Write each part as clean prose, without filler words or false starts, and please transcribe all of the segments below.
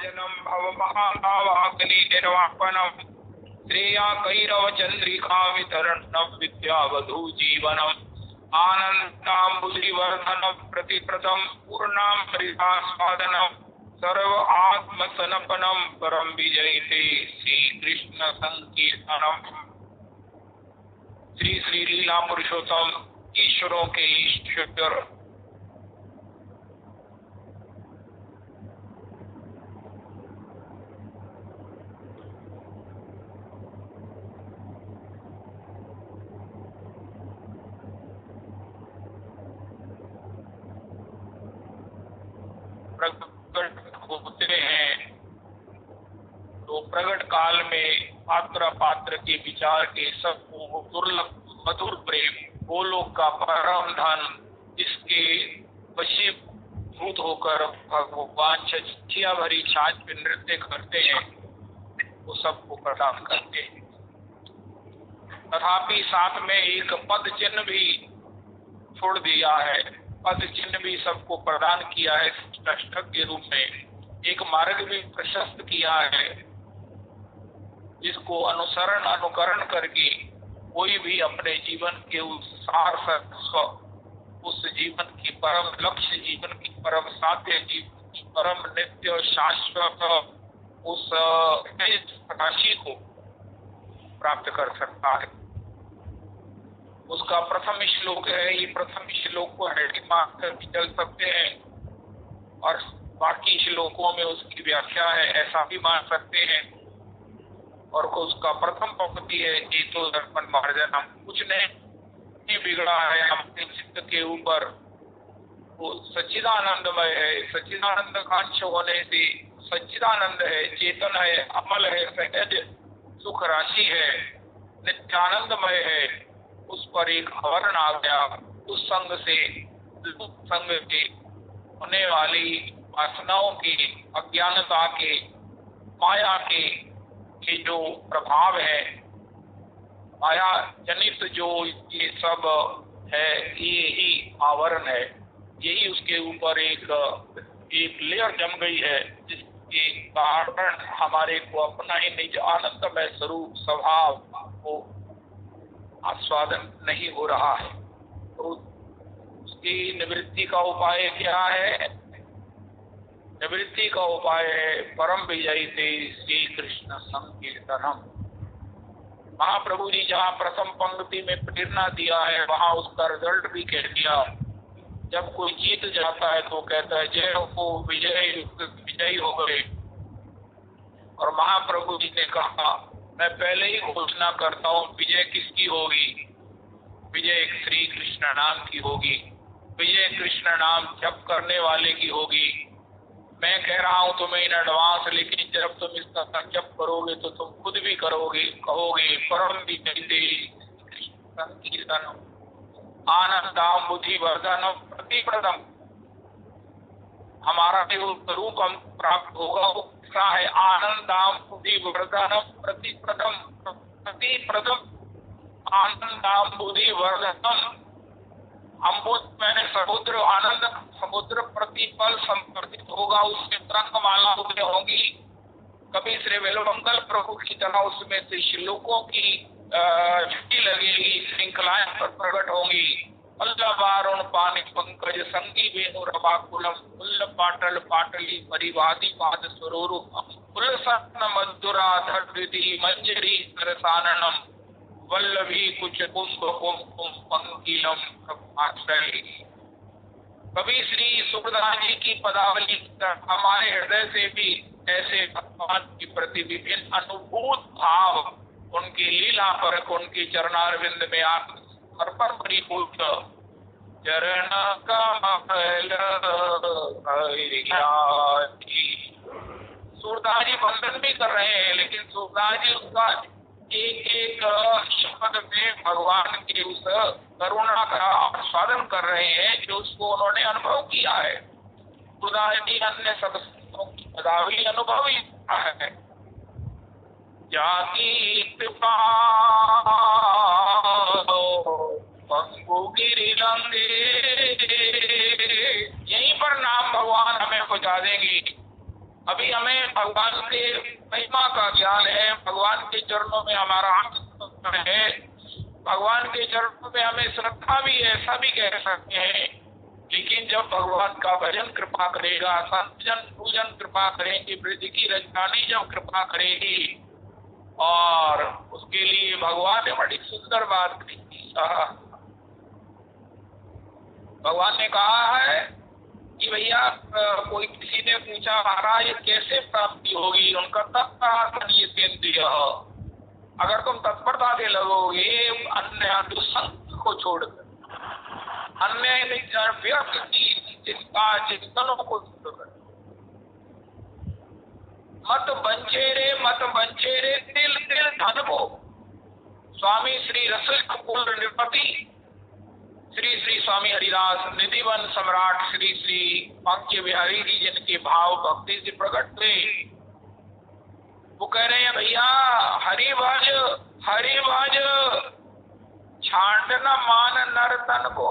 भाजनम भवमहाभावाग्नि निर्वापनम श्रेया कैरव चंद्रिका वितरणम विद्यावधू जीवनम आनंदाम्बुधिवर्धनम प्रतिप्रदम पूर्णामृतास्वादनम सर्व आत्मसनपनम परम विजयते श्री कृष्ण संकीर्तनम। श्री श्री लीला पुरुषोत्तम ईश्वरों के ईश्वर प्रकट होते हैं तो प्रकट काल में पात्र पात्र के विचार के सब दुर्लभ मधुर प्रेम गोलोक का परम धन इसके वशीभूत होकर भगवान छठिया भरी छाछ पे नृत्य करते हैं, वो सबको प्रदान करते हैं। तथापि साथ में एक पद चिन्ह भी छोड़ दिया है, पद चिन्ह भी सबको प्रदान किया है अष्टक के रूप में। एक मार्ग भी प्रशस्त किया है जिसको अनुसरण अनुकरण करके कोई भी अपने जीवन के उस सार्थक उस जीवन की परम लक्ष्य, जीवन की परम साध्य, जीवन की परम नित्य शाश्वत उस राशि को प्राप्त कर सकता है। उसका प्रथम श्लोक है, ये प्रथम श्लोक को हेडिंग मार्क करके चल सकते हैं और बाकी श्लोकों में उसकी व्याख्या है, ऐसा भी मान सकते हैं। और उसका प्रथम पंक्ति है कि तो दर्पण मार्जन, हम कुछ नहीं बिगड़ा है अपने चित्त के ऊपर, वो सच्चिदानंदमय है, सच्चिदानंद कांक्ष होने से सच्चिदानंद है, चेतन है, अमल है, सहज सुख राशि है, नित्यानंदमय है। उस पर एक आवरण आ गया, उस संग से संग के होने वाली वासनाओं की, अज्ञानता के, माया के जो प्रभाव है, माया जनित जो ये सब है, ये ही आवरण है, यही उसके ऊपर एक लेयर जम गई है जिसके कारण हमारे को अपना ही निज आनंदमय स्वरूप स्वभाव को आस्वादन नहीं हो रहा है। तो उसकी निवृत्ति का उपाय क्या है? निवृत्ति का उपाय है परम विजयते श्री कृष्ण संकीर्तनम। महाप्रभु जी जहाँ प्रथम पंक्ति में प्रेरणा दिया है वहाँ उसका रिजल्ट भी कह दिया। जब कोई जीत जाता है तो कहता है जय हो, विजयी हो गए। और महाप्रभु जी ने कहा मैं पहले ही घोषणा करता हूँ विजय किसकी होगी? विजय श्री कृष्ण नाम की होगी, विजय कृष्ण नाम जप करने वाले की होगी। मैं कह रहा हूँ तुम्हें इन एडवांस, लेकिन जब तुम इसका जप करोगे तो तुम खुद भी करोगे, कहोगे परम विजयते कीर्तन आनंदाम बुद्धि वर्धनम प्रतिप्रदम। हमारा जो रूप हम प्राप्त होगा वो क्या है? आनंदाम बुद्धि वर्धनम प्रतिप्रदम, आनंदाम बुद्धि वर्धनम। मैंने समुद्र आनंद समुद्र प्रतिपल संवर्धित होगा, उसमें तरंग माला उदय होगी। कभी श्री वेलुमंगल प्रभु की तरह उसमें से श्लोकों की छुट्टी लगेगी, श्रृंखलाएं पर प्रकट होंगी। वल्लभारुण पानी पंकज संगी वेणु रवाकुलम उल्ल पाटल पाटली परिवादी पाद स्वरूप उल्लसन मधुराधर विधि मंजरी सरसाननम वल्लभी कुछ कुंभ कुंभ पंकिलम। कभी श्री सुखदास जी की पदावली हमारे हृदय से भी ऐसे भगवान के प्रति विभिन्न अनुभूत भाव उनकी लीला पर, उनकी चरणारविंद में अर्पण परिपूर्ण चरण कमल। सूरदास जी वंदन भी कर रहे हैं, लेकिन सूरदास जी उसका एक एक शब्द में भगवान की उस करुणा का आस्वादन कर रहे हैं जो उसको उन्होंने अनुभव किया है। सूरदास जी अन्य सब की पदावली अनुभव ही है। जाति कृपा पंगु गिरि लंगे, यहीं पर नाम भगवान हमें पहुंचा देंगे। अभी हमें भगवान के महिमा का ज्ञान है, भगवान के चरणों में हमारा आत्म है, भगवान के चरणों में हमें श्रद्धा भी है, ऐसा भी कह सकते हैं। लेकिन जब भगवान का भजन कृपा करेगा, संतजन पूजन कृपा करेंगे, वृद्धि की राजधानी जब कृपा करेगी, और उसके लिए भगवान ने बड़ी सुंदर बात कही। भगवान ने कहा है कि भैया कोई किसी ने पूछा महाराज ये कैसे प्राप्ति होगी, उनका तत्पर ये केंद्रीय, अगर तुम तत्परता से लगोगे अन्य दुष्संग को छोड़कर, अन्य व्यक्ति जिसका चिंतनों को छोड़कर, मत बंचे रे तिल तिल धन को। स्वामी श्री रसिक कुल नृपति श्री श्री स्वामी हरिदास निधिवन सम्राट श्री श्री वाक्य बिहारी जी जिनके भाव भक्ति से प्रकट हुए, वो कह रहे हैं भैया हरि भज छांडना मान नर तन को।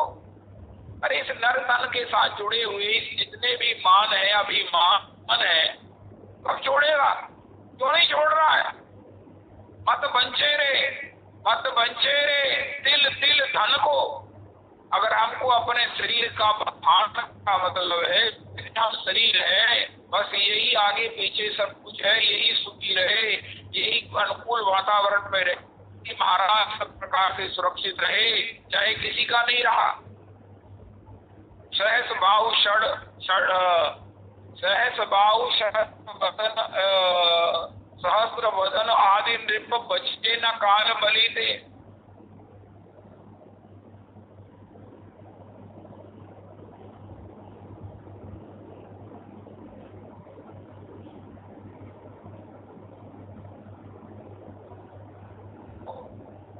अरे इस नर तन के साथ जुड़े हुए जितने भी मान है, अभिमान है, अब छोड़ेगा, क्यों नहीं छोड़ रहा है? मत बंचे रे तिल तिल धन को। अगर हमको अपने शरीर का भान का मतलब है, हम शरीर है, बस यही आगे पीछे सब कुछ है, यही सुखी रहे, यही अनुकूल वातावरण में रहे कि महाराज सब प्रकार से सुरक्षित रहे, चाहे किसी का नहीं रहा। सहस बाहु सहस्र वदन आदि नृप बचे न काल बलि थे।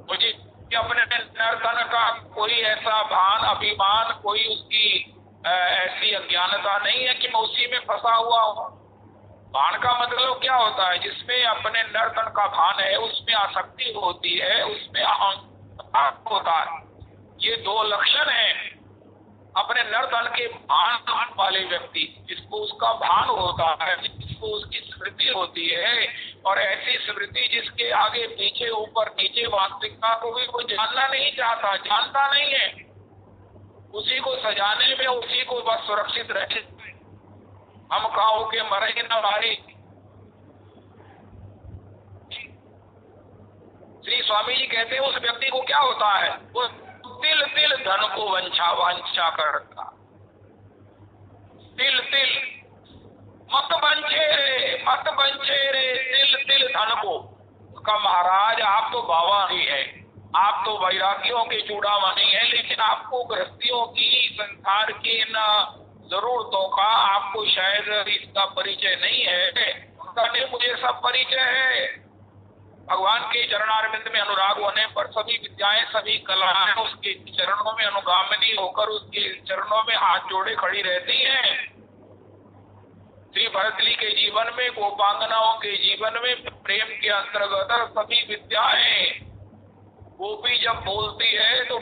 मुझे अपने नर्तन का कोई ऐसा भान अभिमान, कोई उसकी ऐसी अज्ञानता नहीं है कि मैं उसी में फंसा हुआ हूँ। भान का मतलब क्या होता है? जिसमें अपने नर्तन का भान है, उसमें आसक्ति होती है, उसमें अहंकार होता है। ये दो लक्षण हैं अपने नर्तन के भान वाले व्यक्ति, जिसको उसका भान होता है, जिसको उसकी स्मृति होती है, और ऐसी स्मृति जिसके आगे पीछे ऊपर नीचे वास्तविकता को भी वो जानना नहीं चाहता, जानता नहीं है, उसी को सजाने में उसी को बस सुरक्षित रहे, हम कहो के मरे न मारे। श्री स्वामी जी कहते हैं उस व्यक्ति को क्या होता है? वो तिल तिल धन को वांछा करता। तिल तिल मत बंचे रे तिल तिल धन को। उसका महाराज आप तो बाबा ही है, आप तो वैरागियों के चूड़ामणि है, लेकिन आपको गृहस्थियों की संसार की न जरूरतों का आपको शायद इसका परिचय नहीं है। उनका नहीं, मुझे सब परिचय है। भगवान के चरणारविंद में अनुराग होने पर सभी विद्याएं, सभी कलाएं उसके चरणों में अनुगामिनी होकर उसके चरणों में हाथ जोड़े खड़ी रहती हैं। श्री भरतली के जीवन में, गोपांगनाओं के जीवन में प्रेम के अंतर्गत सभी विद्याएं, गोपी जब बोलती है तो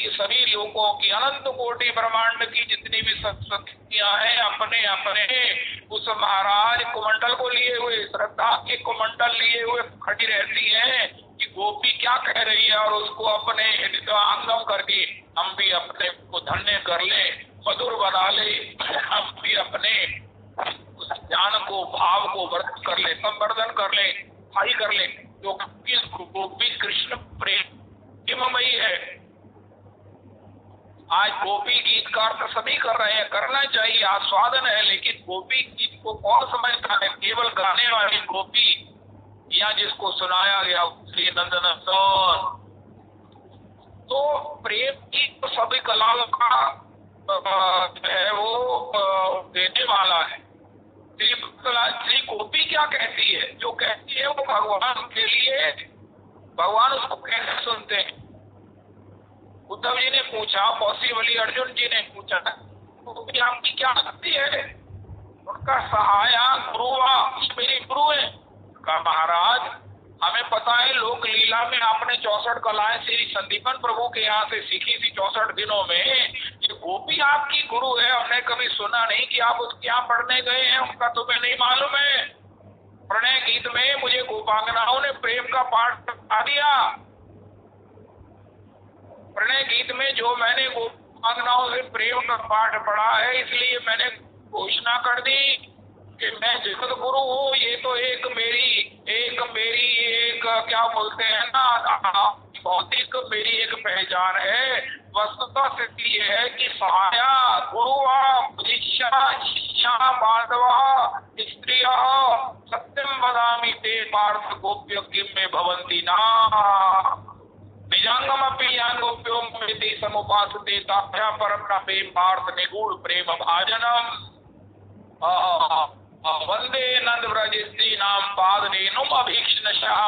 सभी लोगों की अनंत कोटि ब्रह्मांड की जितनी भी शक्तियां हैं अपने अपने उस महाराज कुमंडल को लिए हुए, श्रद्धा के कुमंडल लिए हुए खड़ी रहती हैं कि गोपी क्या कह रही है, और उसको अपने अंगम करके हम भी अपने को धन्य कर ले, मधुर बना ले, हम भी अपने उस ज्ञान को, भाव को वर्धन कर ले, संवर्धन कर ले, हाई कर ले। जो गोपी कृष्ण प्रेममयी है। आज गोपी गीत का अर्थ सभी कर रहे हैं, करना चाहिए, आस्वादन है, लेकिन गोपी गीत को कौन समझता है? केवल गाने वाली गोपी या जिसको सुनाया गया श्री नंदन। तो प्रेम की तो सभी कलाओं का है वो देने वाला है। श्री गोपी क्या कहती है? जो कहती है वो भगवान के लिए, भगवान उसको कैसे सुनते हैं? उद्धव जी ने पूछा, पॉसिबली अर्जुन जी ने पूछा, गोपी आपकी क्या शक्ति है? उनका सहाया गुरुआ, मेरी गुरु है। कहा महाराज हमें पता है लोक लीला में आपने 64 कलाएं श्री संदीपन प्रभु के यहाँ से सीखी थी 64 दिनों में। ये गोपी आपकी गुरु है, हमने कभी सुना नहीं कि आप उसके यहाँ पढ़ने गए हैं, उनका तुम्हें नहीं मालूम है। प्रणय गीत में मुझे गोपांगनाओं ने प्रेम का पाठ बता दिया। प्रणय गीत में जो मैंने गोपांगनाओं से प्रेम का पाठ पढ़ा है, इसलिए मैंने घोषणा कर दी कि मैं जगत गुरु हूँ। ये तो एक मेरी क्या बोलते हैं ना, भौतिक मेरी एक पहचान है। वस्तुतः स्थिति ये है कि सहाया गुरुवा शिष्या शिष्या बांधवा स्त्रिया सत्यम वदामि ते पार्थ गोप्य किम में भवन्ति ना निजांगमपि यान गोप्यो मेति समुपासते ताभ्या परम न प्रेम पार्थ निगूढ़ प्रेम भाजनम वंदे नंद व्रज स्त्री नाम पाद रेणुम अभीक्ष्णशः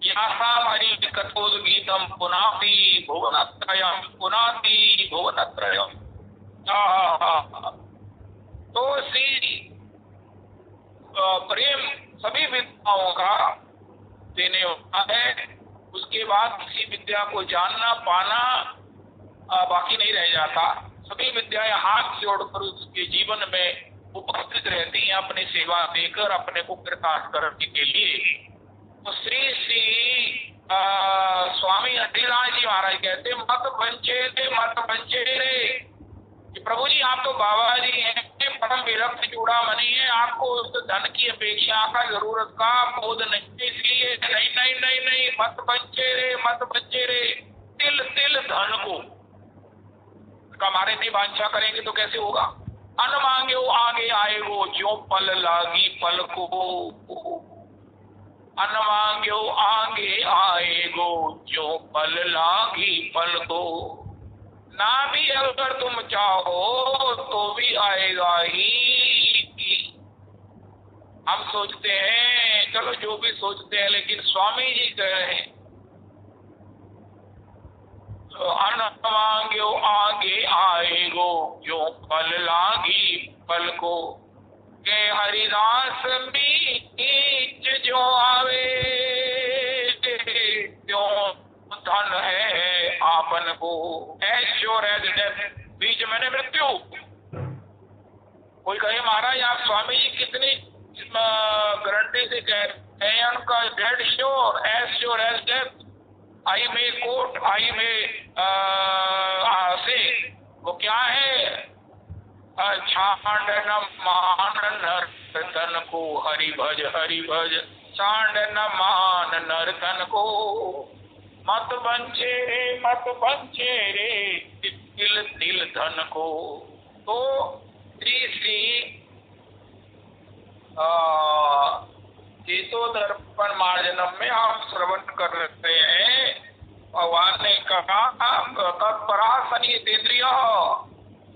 यासाम हरि कथोद्गीतम पुनाति भुवनत्रयम। तो श्री प्रेम सभी विद्याओं का देने वाला है। उसके बाद किसी विद्या को जानना पाना बाकी नहीं रह जाता। सभी विद्याएं हाथ जोड़कर उसके जीवन में उपस्थित रहती हैं अपनी सेवा देकर अपने को कृतार्थ करने के लिए। तो श्री स्वामी हरिदास जी महाराज कहते मत बंचे रे कि प्रभु जी आप तो बाबा जी हैं, परम विरक्त चूड़ामणि है, आपको उस धन की अपेक्षा का जरूरत का बोध नहीं, इसलिए नहीं मत बंचे रे तिल तिल धन को हमारे नहीं वांछा करेंगे तो कैसे होगा। अन मांगे आगे आएगो जो पल लागी पल को, अन मांग्यो आगे आएगो जो पल लागी पल को, ना भी अगर तुम चाहो तो भी आएगा ही। हम सोचते हैं चलो जो भी सोचते हैं, लेकिन स्वामी जी कह रहे हैं अन मांग्यो आगे आएगो जो पल लागी पल को, के हरिदास बीच जो आवे जो धन है आपन को, एश्योर एज डेथ बीच मैंने मृत्यु। कोई कहे महाराज आप स्वामी जी कितनी गारंटी से कह रहे हैं, उनका dead sure assure as death. I may quote आई में से वो क्या है, छांड न मान नर्तन को हरि भज छांड न मान नर्तन को, मत बंचे रे तिल तिल धन को। तो श्री चेतो दर्पण मार्जनम में हम श्रवण कर रहे हैं। भगवान ने कहा तत्परा सनियतेन्द्रिय,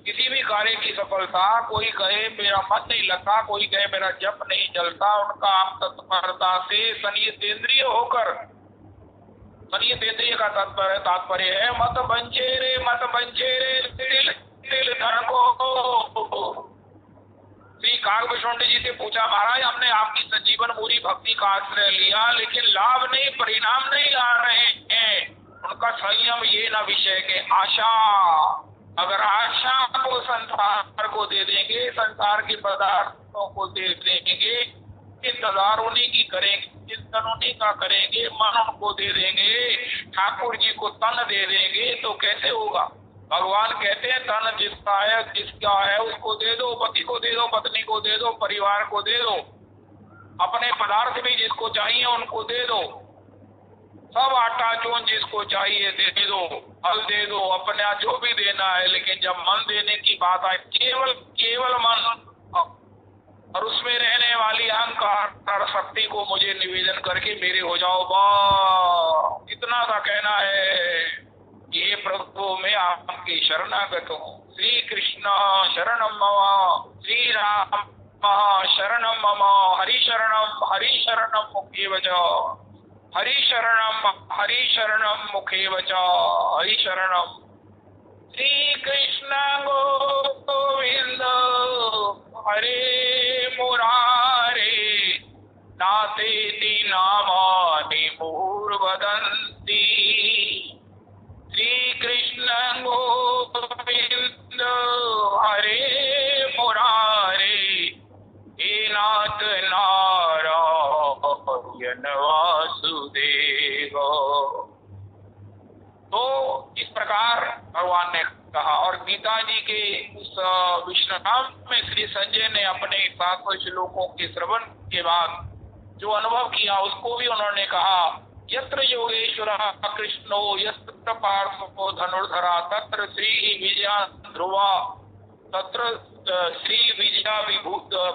किसी भी कार्य की सफलता, कोई कहे मेरा मन नहीं लगता, कोई कहे मेरा जप नहीं चलता, उनका आप तत्परता से सनियतेन्द्रिय होकर, सनियतेन्द्रिय का तात्पर्य है मत बंचे रे तिल धन को। श्री कागभूषण जी से पूछा महाराज हमने आपकी सजीवन पूरी भक्ति का आश्रय लिया, लेकिन लाभ नहीं परिणाम नहीं आ रहे हैं। उनका संयम ये न विषय के आशा, अगर आशा को संसार को दे देंगे, संसार के पदार्थों को दे देंगे, इंतजार उन्हीं की करेंगे, चिंतन उन्हीं का करेंगे, मन उनको दे देंगे, ठाकुर जी को तन दे देंगे, तो कैसे होगा। भगवान कहते हैं तन जिसका है उसको दे दो, पति को दे दो, पत्नी को दे दो, परिवार को दे दो, अपने पदार्थ भी जिसको चाहिए उनको दे दो, सब आटा चून जिसको चाहिए दे दो, फल दे दो, अपना जो भी देना है। लेकिन जब मन देने की बात आए, केवल मन और उसमें रहने वाली अहंकार शक्ति को मुझे निवेदन करके मेरे हो जाओ, बा इतना सा कहना है। ये प्रभु मैं आपकी शरणागत हूँ। श्री कृष्ण शरणम मम, श्री राम शरणम मम, हरि शरणम मुखे वच, हरि शरणम मुखे वच, हरि शरणम। श्री कृष्ण गोविंद हरे मुरारे नातेति नामानि वदन्ति श्री कृष्ण गोविंद हरे मुरारे हे नाथ नारायण वासुदेव। तो इस प्रकार भगवान ने कहा। और गीता जी के उस विश्राम में श्री संजय ने अपने 500 श्लोकों के श्रवण के बाद जो अनुभव किया उसको भी उन्होंने कहा। यत्र योगेश्वर कृष्णो यत्र पार्थो धनुर्धरा तत्र श्री विजया ध्रुवा तत्र श्री विजया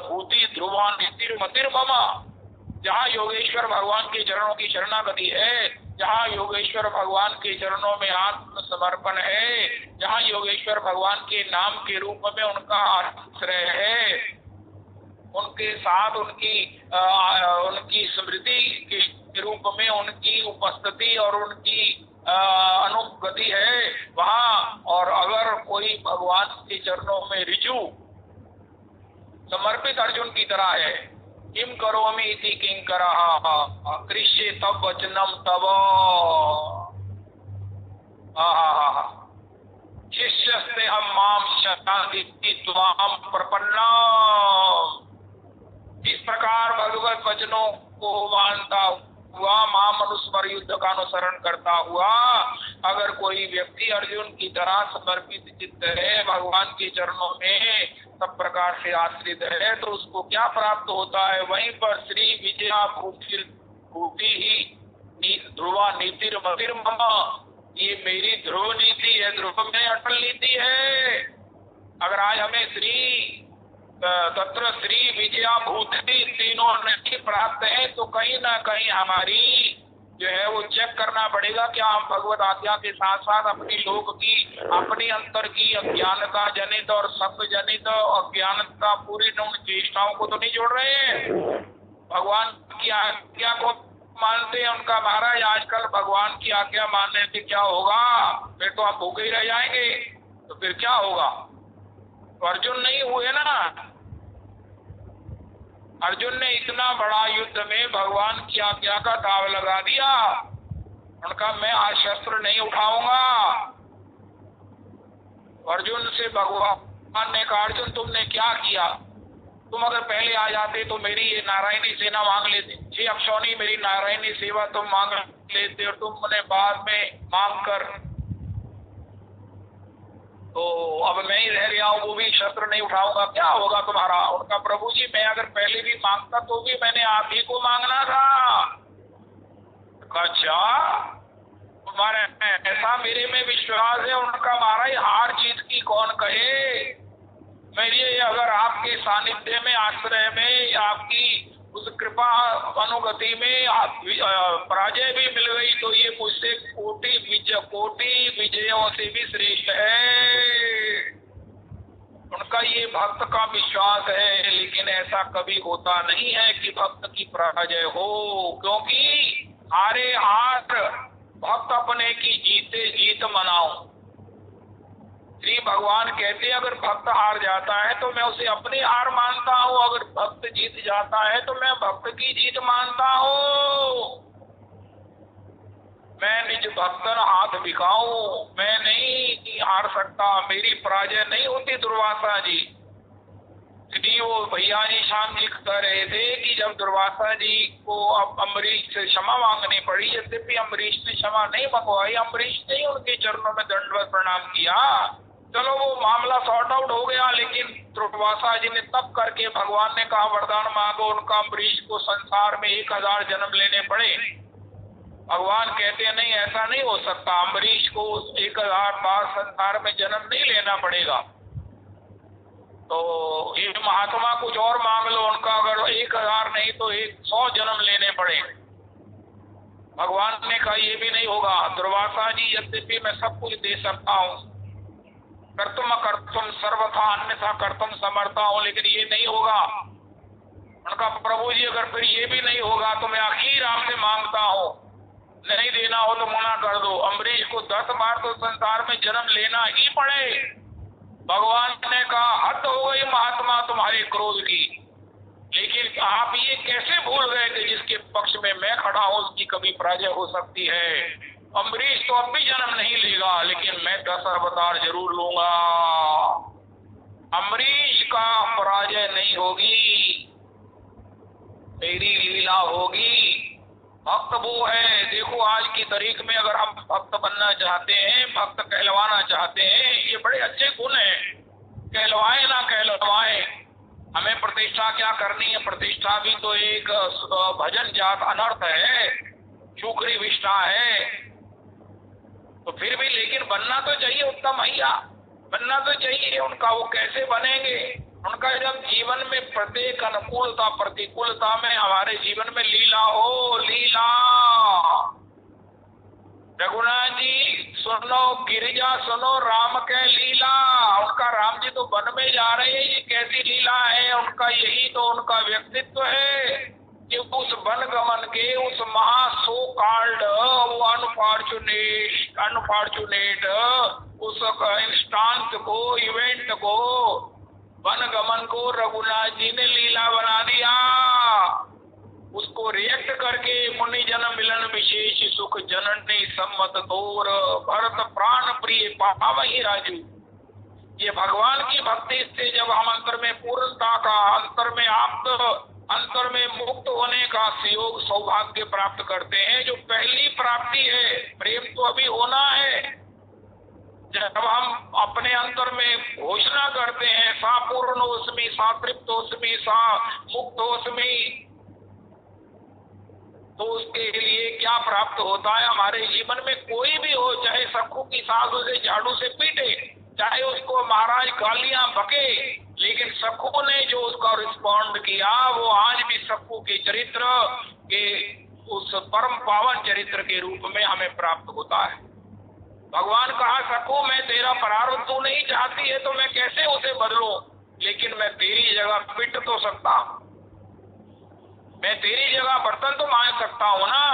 भूति ध्रुवा नितिर्मतिर्ममा। जहाँ योगेश्वर भगवान के चरणों की शरणागति है, जहाँ योगेश्वर भगवान के चरणों में आत्मसमर्पण है, जहाँ योगेश्वर भगवान के नाम के रूप में उनका आश्रय है, उनके साथ उनकी स्मृति के रूप में उनकी उपस्थिति और उनकी अनुगति है वहाँ। और अगर कोई भगवान के चरणों में रिजु समर्पित अर्जुन की तरह है, किम करोमि इति किंकरः कृष्ये तव वचनम तव शिष्यस्ते हम माम शतादि त्वाम प्रपन्नम। इस प्रकार भगवत वचनों को मानता हुआ, मां मनुस्मर युद्ध का अनुसरण करता हुआ अगर कोई व्यक्ति अर्जुन की तरह समर्पित चित्त है, भगवान के चरणों में सब प्रकार से आश्रित है, तो उसको क्या प्राप्त होता है? वहीं पर श्री विजया भूति ही ध्रुवा नीतिर मतिर्मम। ये मेरी ध्रुव नीति है, ध्रुव में अटल नीति है। अगर आज हमें तत्र श्री विजया भूति तीनों नहीं प्राप्त है तो कहीं ना कहीं हमारी जो है वो चेक करना पड़ेगा। क्या हम भगवत आज्ञा के साथ साथ अपनी लोक की, अपनी अंतर की अज्ञानता जनित और संग जनित अज्ञानता पूरी उन चेष्टाओं को तो नहीं जोड़ रहे हैं? भगवान की आज्ञा को मानते हैं उनका महाराज। आजकल भगवान की आज्ञा मानने से क्या होगा? फिर तो आप भूखे ही रह जाएंगे। तो फिर क्या होगा? तो अर्जुन नहीं हुए ना। अर्जुन ने इतना बड़ा युद्ध में भगवान की आज्ञा का दाव लगा दिया। उनका मैं आज शस्त्र नहीं उठाऊंगा। अर्जुन से भगवान ने कहा, अर्जुन तुमने क्या किया? तुम अगर पहले आ जाते तो मेरी ये नारायणी सेना मांग लेते, 6 अक्षौणी मेरी नारायणी सेवा तुम मांग लेते और तुमने बाद में मांग कर तो अब मैं ही रह गया हूँ, वो भी शस्त्र नहीं उठाऊंगा, क्या होगा तुम्हारा? उनका प्रभु जी मैं अगर पहले भी मांगता तो भी मैंने आप ही को मांगना था। अच्छा तुम्हारे ऐसा मेरे में विश्वास है? उनका महाराज हार जीत की कौन कहे? मेरी अगर आपके सानिध्य में, आश्रय में, आपकी उस कृपा अनुगति में पराजय भी मिल गई तो ये मुझसे कोटि विजयों से भी श्रेष्ठ है। उनका ये भक्त का विश्वास है। लेकिन ऐसा कभी होता नहीं है कि भक्त की पराजय हो, क्योंकि हारे हार भक्त अपने की जीते जीत मनाओ। श्री भगवान कहते हैं अगर भक्त हार जाता है तो मैं उसे अपनी हार मानता हूँ, अगर भक्त जीत जाता है तो मैं भक्त की जीत मानता हूँ। मैं निज भक्तन हाथ बिकाऊं, मैं नहीं हार सकता, मेरी पराजय नहीं होती। दुर्वासा जी वो भैया जी शाम जी कह रहे थे कि जब दुर्वासा जी को अब अम्बरीश से क्षमा मांगनी पड़ी, यद्यपि अम्बरीश ने क्षमा नहीं मंगवाई, अम्बरीश ने ही उनके चरणों में दंडवत प्रणाम किया, चलो वो मामला सॉर्ट आउट हो गया। लेकिन दुर्वासा जी ने तब करके भगवान ने कहा वरदान मांगो, उनका अम्बरीश को संसार में 1000 जन्म लेने पड़े। भगवान कहते हैं नहीं, ऐसा नहीं हो सकता, अम्बरीश को 1000 बार संसार में जन्म नहीं लेना पड़ेगा। तो ये महात्मा कुछ और मांग लो, उनका अगर 1000 नहीं तो 100 जन्म लेने पड़े। भगवान ने कहा ये भी नहीं होगा। दुर्वासा जी यद्यपि मैं सब कुछ दे सकता हूँ, कर्तुम सर्वथा अन्यथा कर्तुम समर्था हूँ, लेकिन ये नहीं होगा। उनका प्रभु जी अगर फिर ये भी नहीं होगा तो मैं आखिर आपसे मांगता हूँ, नहीं देना हो तो मना कर दो। अम्बरीश को 10 बार तो संसार में जन्म लेना ही पड़े। भगवान ने कहा हद हो गई महात्मा तुम्हारे क्रोध की, लेकिन आप ये कैसे भूल गए कि जिसके पक्ष में मैं खड़ा हूं उसकी कभी पराजय हो सकती है। अम्बरीश तो अब भी जन्म नहीं लेगा, लेकिन मैं 10 अवतार जरूर लूंगा। अम्बरीश का पराजय नहीं होगी, मेरी लीला होगी। भक्त वो है, देखो आज की तारीख में अगर हम भक्त बनना चाहते हैं, भक्त कहलवाना चाहते हैं, ये बड़े अच्छे गुण हैं। कहलवाए ना कहलवाए, हमें प्रतिष्ठा क्या करनी है? प्रतिष्ठा भी तो एक भजन जात अनर्थ है, चूकरी विष्ठा है। तो फिर भी लेकिन बनना तो चाहिए उत्तम मैया, बनना तो चाहिए उनका। वो कैसे बनेंगे? उनका जब जीवन में प्रत्येक अनुकूलता प्रतिकूलता में हमारे जीवन में लीला हो। लीला रघुनाथ जी सुनो, गिरिजा सुनो राम के लीला। उनका राम जी तो वन में जा रहे हैं, ये कैसी लीला है? उनका यही तो उनका व्यक्तित्व है कि उस वन गमन के उस महा सो कॉल्ड वो अनफॉर्चुनेट उस इंस्टांस को, इवेंट को, वन गमन को रघुनाथ जी ने लीला बना दिया। उसको रिएक्ट करके मुनि जन मिलन विशेष सुख जननी सम्मत तोर भरत प्राण प्रिय पावहि राजू। ये भगवान की भक्ति से जब हम अंतर में पूर्णता का, अंतर में आप्त, अंतर में मुक्त होने का सहयोग सौभाग्य प्राप्त करते हैं, जो पहली प्राप्ति है। प्रेम तो अभी होना है। जब हम अपने अंतर में घोषणा करते हैं सा पूर्णोस्मि, सा तृप्तोस्मि, सा मुक्तोस्मि, तो उसके लिए क्या प्राप्त होता है? हमारे जीवन में कोई भी हो, चाहे सखू की सास उसे झाड़ू से पीटे, चाहे उसको महाराज गालियां बके, लेकिन सखू ने जो उसका रिस्पॉन्ड किया वो आज भी सखू के चरित्र के उस परम पावन चरित्र के रूप में हमें प्राप्त होता है। भगवान कहा सखू मैं तेरा प्रारब्ध तू नहीं चाहती है तो मैं कैसे उसे बदलूं, लेकिन मैं तेरी जगह पिट तो सकता हूं, मैं तेरी जगह बर्तन तो मांग सकता हूं ना।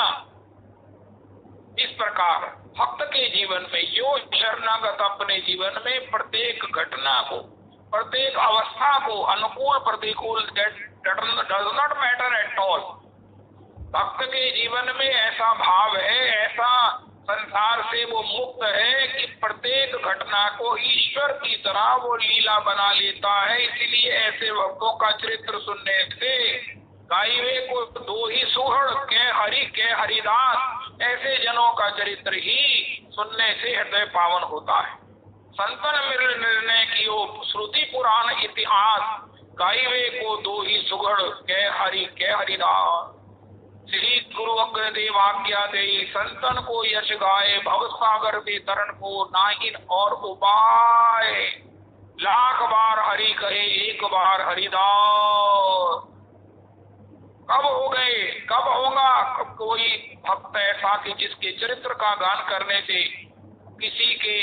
इस प्रकार भक्त के जीवन में यो शरणागत अपने जीवन में प्रत्येक घटना को, प्रत्येक अवस्था को, अनुकूल प्रतिकूल, does not matter at all. भक्त के जीवन में ऐसा भाव है, ऐसा संसार से वो मुक्त है कि प्रत्येक घटना को ईश्वर की तरह वो लीला बना लेता है। इसीलिए ऐसे भक्तों का चरित्र सुनने से गाइवे को दो ही सुहड़ के हरि के हरिदास, ऐसे जनों का चरित्र ही सुनने से हृदय पावन होता है। संतन निर्णय की श्रुति पुराण इतिहास, गाइवे को दो ही सुगढ़ के हरि के हरिदास। श्री गुरु अग्रदेव आज्ञा दे संतन को यश गाए, भव सागर में तरण को नाहिन और उपाय। लाख बार हरि कहे एक बार हरिदास। कब हो गए, कब होगा कोई भक्त ऐसा कि जिसके चरित्र का गान करने से किसी के,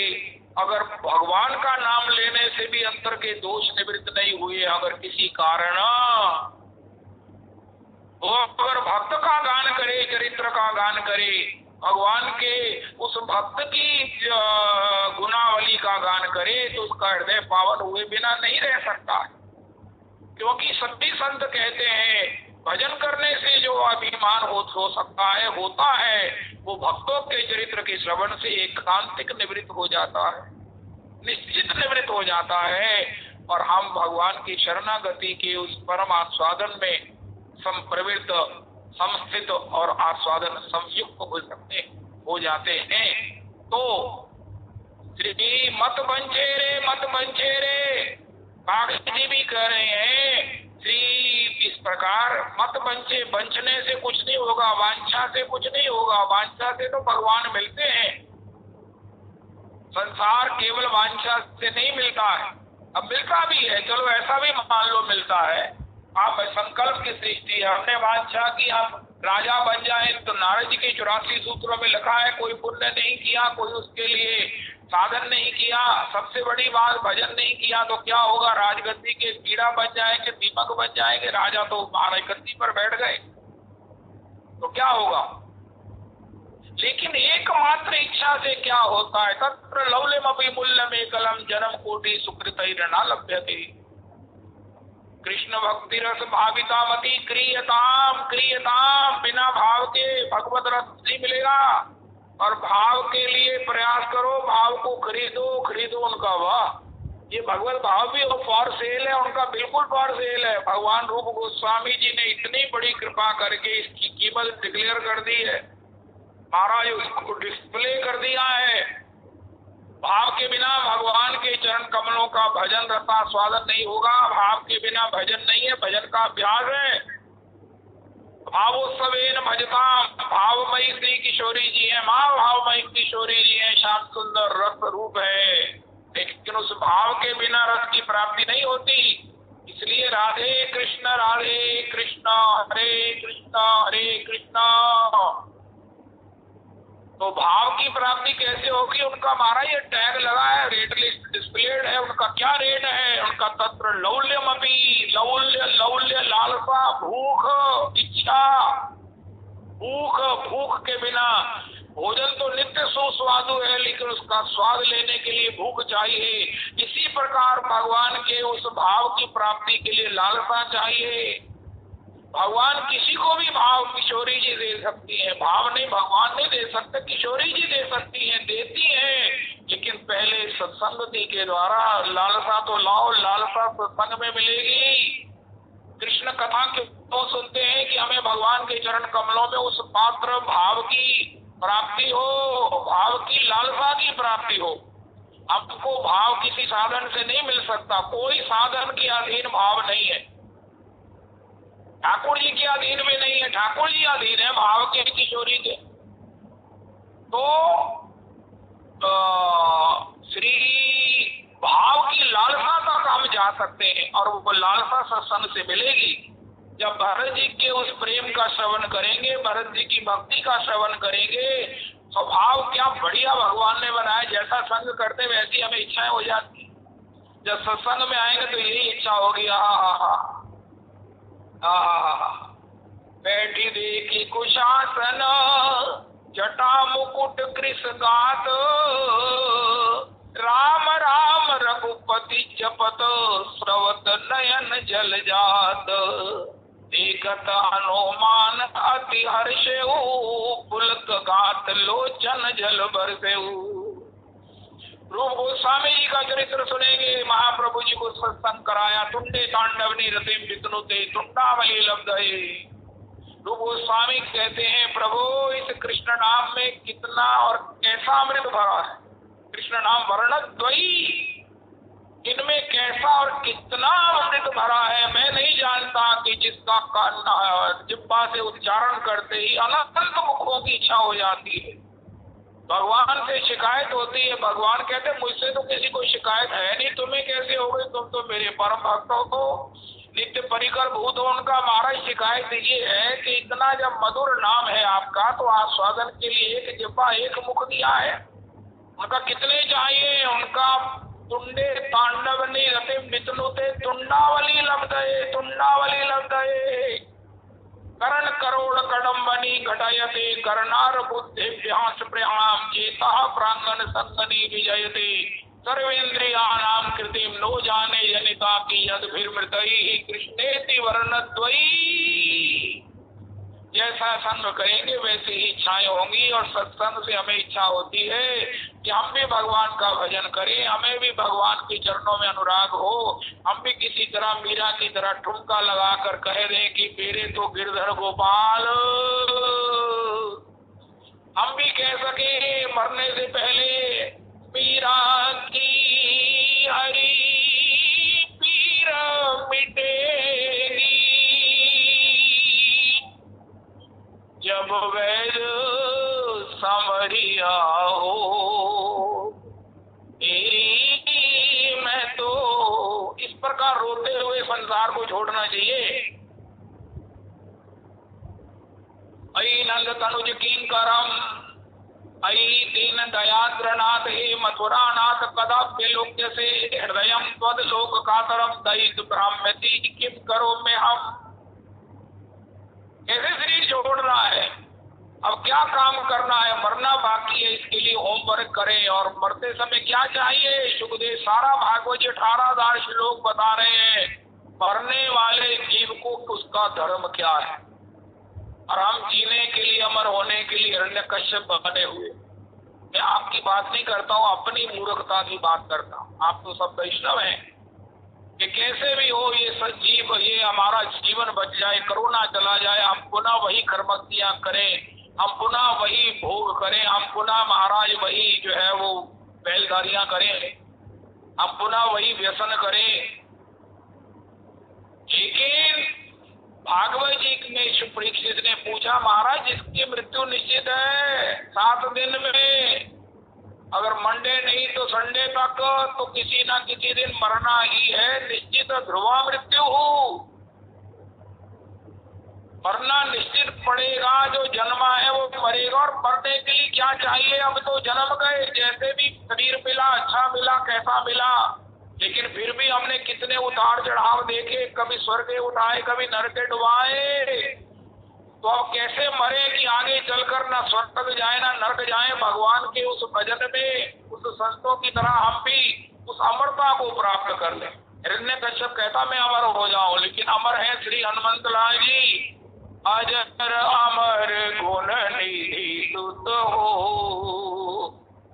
अगर भगवान का नाम लेने से भी अंतर के दोष निवृत्त नहीं हुए, अगर किसी कारण वो अगर भक्त का गान करे, चरित्र का गान करे, भगवान के उस भक्त की गुणावली का गान करे, तो उसका हृदय पावन हुए बिना नहीं रह सकता। क्योंकि सभी संत कहते हैं भजन करने से जो अभिमान हो सकता है, होता है, वो भक्तों के चरित्र के श्रवण से एकांतिक निवृत्त हो जाता है, निश्चित निवृत्त हो जाता है। और हम भगवान की शरणागति के उस परम आस्वादन में संप्रवृत्त, संस्थित और आस्वादन संयुक्त हो जाते हैं। तो श्री मत बंचे रे, मत बंचे रे, कागज जी भी कह रहे हैं श्री, इस प्रकार मत बंचे, बंचने से कुछ नहीं होगा, वांछा से कुछ नहीं होगा। वांछा से तो भगवान मिलते हैं, संसार केवल वांछा से नहीं मिलता है। अब मिलता भी है, चलो ऐसा भी मान लो मिलता है। आप संकल्प की सृष्टि है, हमने वांछा की हम राजा बन जाए, तो नारद जी के 84 सूत्रों में लिखा है कोई पुण्य नहीं किया, कोई उसके लिए साधन नहीं किया, सबसे बड़ी बात भजन नहीं किया, तो क्या होगा? राजगद्दी के कीड़ा बन जाएंगे, दीपक बन जाएंगे, राजा तो महाराज गद्दी पर बैठ गए, तो क्या होगा? लेकिन एकमात्र इच्छा से क्या होता है? तत्र लौल्यमपि मूल्यम एकलम जन्म कोटि सुकृतैर्न लभ्यते। कृष्ण भक्ति रस भाविता मति क्रियताम क्रियताम, बिना भाव के भगवत रस नहीं मिलेगा। और भाव के लिए प्रयास करो, भाव को खरीदो, खरीदो उनका। वाह, ये भगवत भाव भी फॉर सेल है, उनका बिल्कुल फॉर सेल है। भगवान रूप गोस्वामी जी ने इतनी बड़ी कृपा करके इसकी कीमत डिक्लेयर कर दी है, महाराज उसको डिस्प्ले कर दिया है। भाव के बिना भगवान के चरण कमलों का भजन रसा स्वादन नहीं होगा। भाव के बिना भजन नहीं है, भजन का अभ्यास है। भावोत्सवेन भजताम, भावमयी श्री किशोरी जी है, माँ भावमयी किशोरी जी है, श्याम सुंदर रस रूप है, लेकिन उस भाव के बिना रस की प्राप्ति नहीं होती। इसलिए राधे कृष्ण हरे कृष्ण हरे कृष्ण। तो भाव की प्राप्ति कैसे होगी? उनका हमारा ये टैग लगा है, रेट लिस्ट डिस्प्लेड है। उनका क्या रेट है? उनका तत्र लौल्यमपि, लौल्य लौल्य लालसा, भूख इच्छा, भूख, भूख के बिना भोजन तो नित्य सुस्वादु है, लेकिन उसका स्वाद लेने के लिए भूख चाहिए। इसी प्रकार भगवान के उस भाव की प्राप्ति के लिए लालसा चाहिए। भगवान किसी को भी भाव किशोरी जी दे सकती हैं, भाव नहीं भगवान नहीं दे सकते, किशोरी जी दे सकती हैं, देती हैं, लेकिन पहले सत्संगति के द्वारा। लालसा तो लाओ, लालसा सत्संग में मिलेगी। कृष्ण कथा क्यों सुनते हैं? कि हमें भगवान के चरण कमलों में उस पात्र भाव की प्राप्ति हो, भाव की लालसा की प्राप्ति हो। आपको भाव किसी साधन से नहीं मिल सकता, कोई साधन के अधीन भाव नहीं है। ठाकुर जी के अधीन भी नहीं है, ठाकुर जी अधीन है भाव के, किशोरी के। तो श्री भाव की लालसा तक हम जा सकते हैं, और वो लालसा सत्संग से मिलेगी। जब भरत जी के उस प्रेम का श्रवण करेंगे, भरत जी की भक्ति का श्रवण करेंगे, स्वभाव क्या बढ़िया भगवान ने बनाया। जैसा संग करते वैसी हमें इच्छाएं हो जाती। जब सत्संग में आएंगे तो यही इच्छा होगी, बैठी देखी कुशासन, जटा मुकुट कृष गात, राम राम रघुपति जपत, स्रवत नयन जल जात, देखत हनुमान अति हर्षेउ, पुलक गात लोचन जल बरसेउ। रूप गोस्वामी जी का चरित्र सुनेंगे। महाप्रभु जी को सत्संग कराया, तुंडे तांडवनी रतिम विष्णुते तुंडावली लब्धये। रूप गोस्वामी कहते हैं, प्रभु इस कृष्ण नाम में कितना और कैसा अमृत भरा है। कृष्ण नाम वर्णद्वयी, इनमें कैसा और कितना अमृत भरा है मैं नहीं जानता, कि जिसका जिह्वा से उच्चारण करते ही अनंत मुखों की इच्छा हो जाती है। भगवान से शिकायत होती है, भगवान कहते मुझसे तो किसी को शिकायत है नहीं, तुम्हें कैसे हो गई? तुम तो मेरे परम भक्त हो, तो नित्य परिकर भूत हो। उनका महाराज शिकायत ये है कि इतना जब मधुर नाम है आपका, तो आस्वादन के लिए एक जिह्वा एक मुख दिया है। उनका कितने चाहिए? उनका तुंडे तांडवनी रतिम विष्णुते तुंडावली लब्धये, तुंडावली लब्धये। करण करोड़ कदम्बनी घटयते, कर्णार बुद्धिभ्यास प्रयाम, चेता प्रांगण संगनी विजयते, सर्वेन्द्रियाणाम कृतिम नो जाने जनिता की यद्भिर्मृतैः कृष्णेति वर्णद्वयी। जैसा संग करेंगे वैसी ही इच्छाएं होंगी, और सत्संग से हमें इच्छा होती है कि हम भी भगवान का भजन करें, हमें भी भगवान के चरणों में अनुराग हो। हम भी किसी तरह मीरा की तरह ठुमका लगाकर कह दें कि मेरे तो गिरधर गोपाल। हम भी कह सके मरने से पहले, मीरा की हरी पीर मिटेगी, जब वैद समरिया हो तेरी। मैं तो इस प्रकार रोते हुए संसार को छोड़ना चाहिए। अयि नंद तनुज किंकरम, अयि दीन दयाद्रनाथ, हे मथुरानाथ कदाप्य लोक्य से, हृदयम त्वद लोक कातरम दयित ब्राह्मति, किम करो में हम। कैसे शरीर छोड़ना है, अब क्या काम करना है? मरना बाकी है, इसके लिए होमवर्क करें। और मरते समय क्या चाहिए? सुखदेव सारा भागवत 18,000 श्लोक बता रहे हैं। मरने वाले जीव को उसका धर्म क्या है, और हम जीने के लिए, अमर होने के लिए हिरण्यकश्यप बने हुए। मैं आपकी बात नहीं करता हूँ, अपनी मूर्खता की बात करता हूँ। आप तो सब वैष्णव हैं कि कैसे भी हो ये सजीव, ये हमारा जीवन बच जाए, कोरोना चला जाए, हम पुनः वही कर्मक्रियां करें, हम पुनः वही भोग करें, हम पुनः महाराज वही जो है वो बैलगाड़ियां करें, हम पुनः वही व्यसन करें। लेकिन भागवत जी में परीक्षित ने पूछा, महाराज जिसकी मृत्यु निश्चित है 7 दिन में, अगर मंडे नहीं तो संडे तक तो किसी ना किसी दिन मरना ही है, निश्चित ध्रुवा मृत्यु हो, मरना निश्चित पड़ेगा। जो जन्मा है वो मरेगा, और मरने के लिए क्या चाहिए, अब तो जन्म गए, जैसे भी शरीर मिला, अच्छा मिला, कैसा मिला, लेकिन फिर भी हमने कितने उतार चढ़ाव देखे, कभी स्वर्ग उठाए, कभी नरक डुबाए, तो अब कैसे मरे कि आगे चलकर ना स्वर्ग जाए ना नरक जाए, भगवान के उस भजन में उस संतों की तरह हम भी उस अमरता को प्राप्त कर लें। हिरण्यकश्यप कहता मैं अमर हो जाऊं, लेकिन अमर है श्री हनुमंत लाल जी। अजर अमर गुण निधि सुत हो,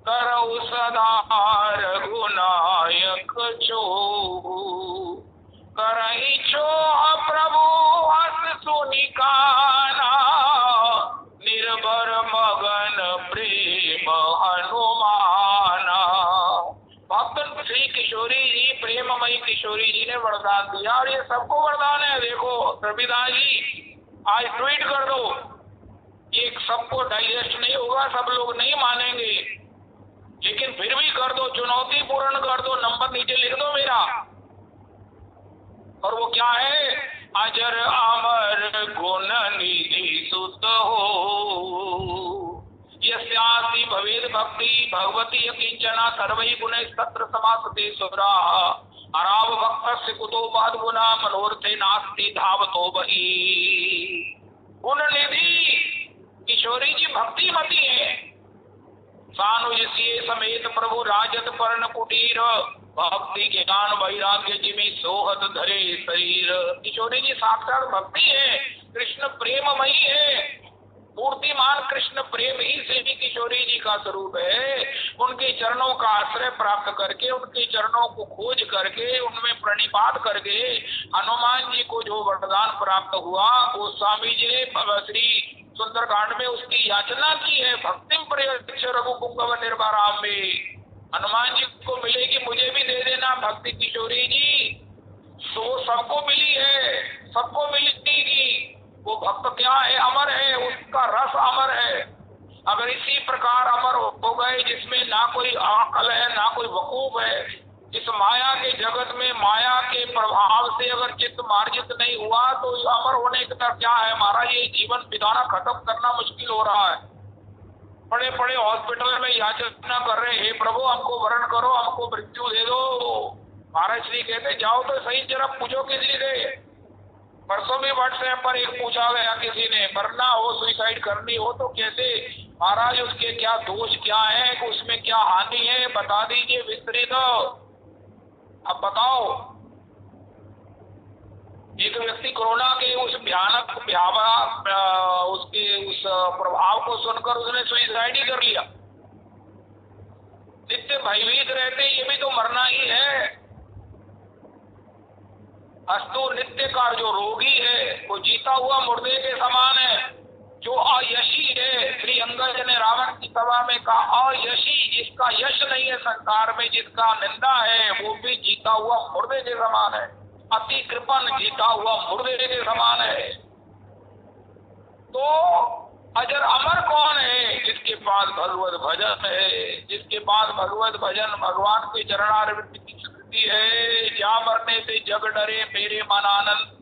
करऊ सदा रघुनायक छो, करही छो प्रभु हस सुनि काना, निर्भर मगन प्रेम हनुमाना। भक्त श्री किशोरी जी, प्रेममयी किशोरी जी ने वरदान दिया, और ये सबको वरदान है। देखो रविदास जी आज ट्वीट कर दो, ये सबको डाइजेस्ट नहीं होगा, सब लोग नहीं मानेंगे, लेकिन फिर भी कर दो, चुनौती पूर्ण कर दो, नंबर नीचे लिख दो मेरा। और वो क्या है, अजर अमर गुण निधि सुत हो, यस्यासि भवेद भक्ति भगवती किंचना सर्वै गुणैः तत्र समासते सुरा, अराव भक्तस्य कुतो बाद गुना मनोरथे नास्ति धावतो बहि। गुण निधि किशोरी जी भक्ति मती है, सानुज सिए समेत प्रभु राजत पर्ण कुटीर, भक्ति के ज्ञान वैराग्य जिमि सोहत धरे शरीर। किशोरी जी साक्षात भक्ति है, कृष्ण प्रेममयी है, मूर्तिमान कृष्ण प्रेम ही श्री किशोरी जी का स्वरूप है। उनके चरणों का आश्रय प्राप्त करके, उनके चरणों को खोज करके, उनमें प्रणिपात करके हनुमान जी को जो वरदान प्राप्त हुआ, वो स्वामी जी ने श्री सुंदरकांड में उसकी याचना की है, भक्तिम प्रयच्छ रघुपुंगव निर्वाराम में। हनुमान जी को मिलेगी, मुझे भी दे देना भक्ति किशोरी जी, तो वो सबको मिली है, सबको मिलेगी। वो भक्त क्या है, अमर है, उसका रस अमर है। अगर इसी प्रकार अमर हो गए, जिसमें ना कोई अकल है ना कोई वकूफ है, इस माया के जगत में माया के प्रभाव से अगर चित्त मार्जित नहीं हुआ, तो अमर होने का क्या है। हमारा ये जीवन बिताना खत्म करना मुश्किल हो रहा है। बड़े बड़े हॉस्पिटल में याचना कर रहे, हे प्रभु हमको वरण करो, हमको मृत्यु दे दो। महाराज श्री कहते जाओ तो सही, जरा पूछो किसी से। परसों भी व्हाट्सएप पर एक पूछा गया किसी ने, मरना हो, सुसाइड करनी हो तो कैसे, महाराज उसके क्या दोष क्या है, उसमें क्या हानि है, बता दीजिए विस्तृत। अब बताओ, एक व्यक्ति कोरोना के उस भयानक उसके उस प्रभाव को सुनकर उसने सुसाइड ही कर लिया। नित्य भयभीत रहते, ये भी तो मरना ही है। अस्तु नित्य का जो रोगी है वो जीता हुआ मुर्दे के समान है। जो अयशी है, श्री अंगद ने रावण की सभा में कहा, अयशी जिसका यश नहीं है संसार में, जिसका निंदा है, वो भी जीता हुआ मुर्दे के समान है। अति कृपण जीता हुआ मुर्दे के समान है। तो अजर अमर कौन है, जिसके पास भगवत भजन है, जिसके पास भगवत भजन भगवान के चरणारविंद की स्थिति है। जा मरने से जग डरे मेरे मन आनंद।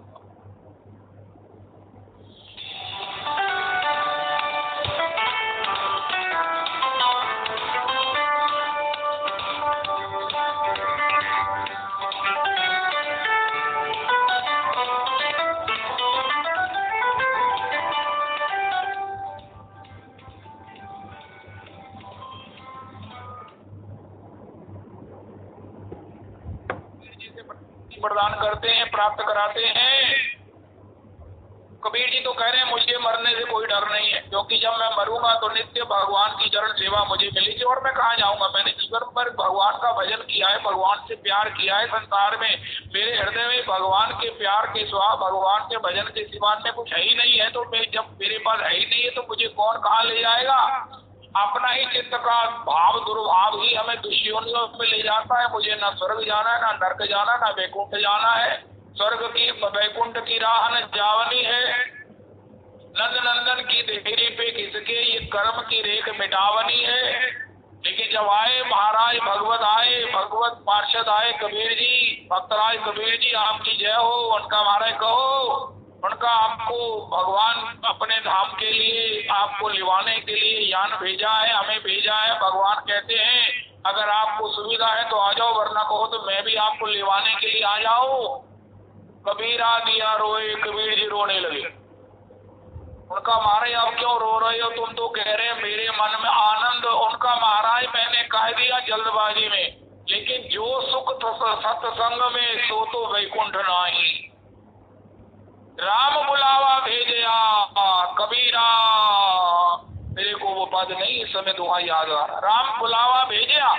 प्रदान करते हैं, प्राप्त कराते हैं। कबीर जी तो कह रहे हैं मुझे मरने से कोई डर नहीं है, क्योंकि जब मैं मरूंगा तो नित्य भगवान की चरण सेवा मुझे मिलेगी और मैं कहाँ जाऊंगा। मैंने जीवन भर भगवान का भजन किया है, भगवान से प्यार किया है। संसार में मेरे हृदय में भगवान के प्यार के सिवा, भगवान के भजन के सिवा में कुछ है ही नहीं है। तो मैं जब मेरे पास है ही नहीं है तो मुझे कौन कहाँ ले जाएगा। अपना ही चित्त का भाव दुर्भाव ही हमें दुष्योनियों में ले जाता है। मुझे न स्वर्ग जाना है, न नर्क जाना, न वैकुंठ जाना है। स्वर्ग की वैकुंठ की राह न जावनी है, नंद नंदन की देहरी पे किसके ये कर्म की रेख मिटावनी है। लेकिन जब आए महाराज भगवत आए, भगवत पार्षद आए कबीर जी, भक्तराज कबीर जी आपकी जय हो, उनका महाराज कहो, उनका आपको भगवान अपने धाम के लिए आपको लिवाने के लिए यान भेजा है, हमें भेजा है। भगवान कहते हैं अगर आपको सुविधा है तो आ जाओ, वरना कहो तो मैं भी आपको लिवाने के लिए आ जाऊं। कबीरा दिया रोए, कबीर जी रोने लगे। उनका महाराज आप क्यों रो रहे हो, तुम तो कह रहे हैं मेरे मन में आनंद। उनका महाराज मैंने कह दिया जल्दबाजी में, लेकिन जो सुख सत्संग में सो तो वैकुंठ नाही। राम बुलावा भेजया कबीरा, मेरे को वो पद नहीं इस समय दुआ याद आ रहा। राम बुलावा भेजया।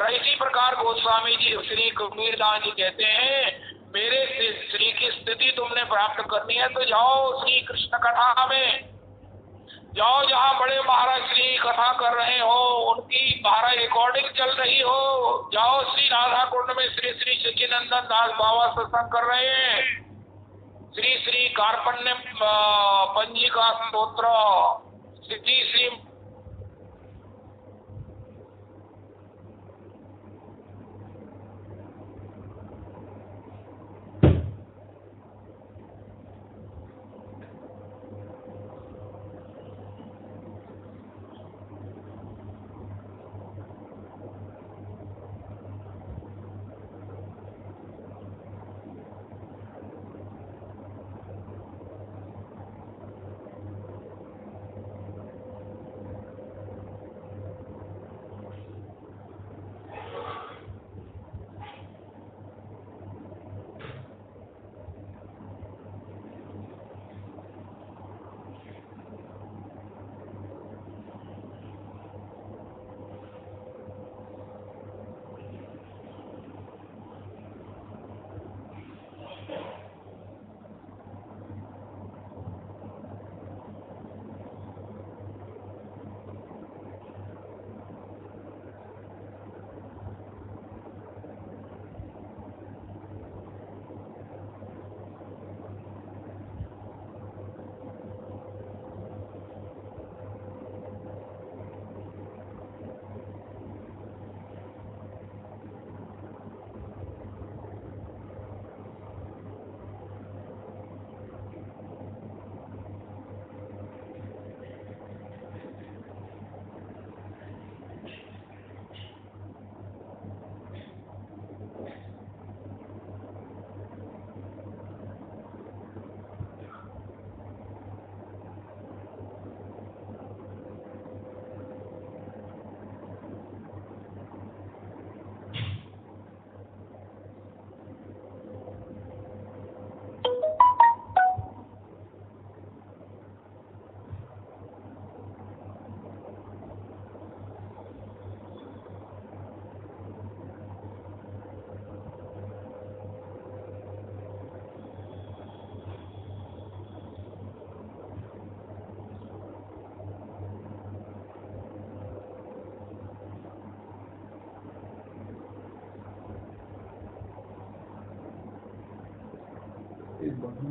इसी प्रकार गोस्वामी जी श्री कबीरदास जी कहते हैं मेरे श्री की स्थिति तुमने प्राप्त करनी है तो जाओ श्री कृष्ण कथा में, जाओ जहाँ बड़े महाराज श्री कथा कर रहे हो, उनकी महाराज रिकॉर्डिंग चल रही हो। जाओ श्री राधा कुंड में श्री श्री सच्चिदानंद दास बाबा सत्संग कर रहे हैं। श्री श्री कार्पण्य पंजिका स्तोत्र, Shri Shri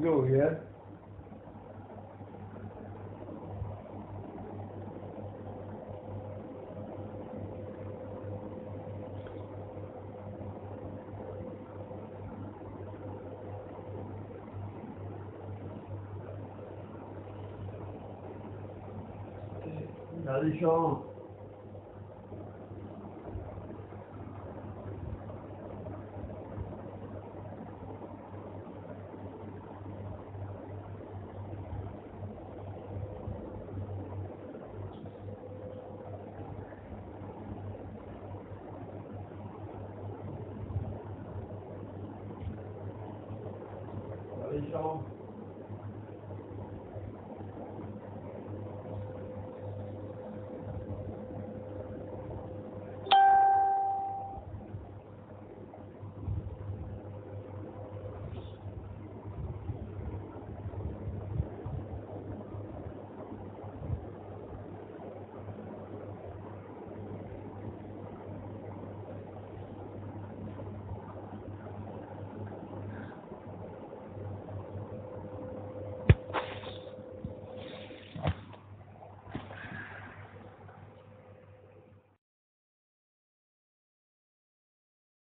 Go here. Hadi şu an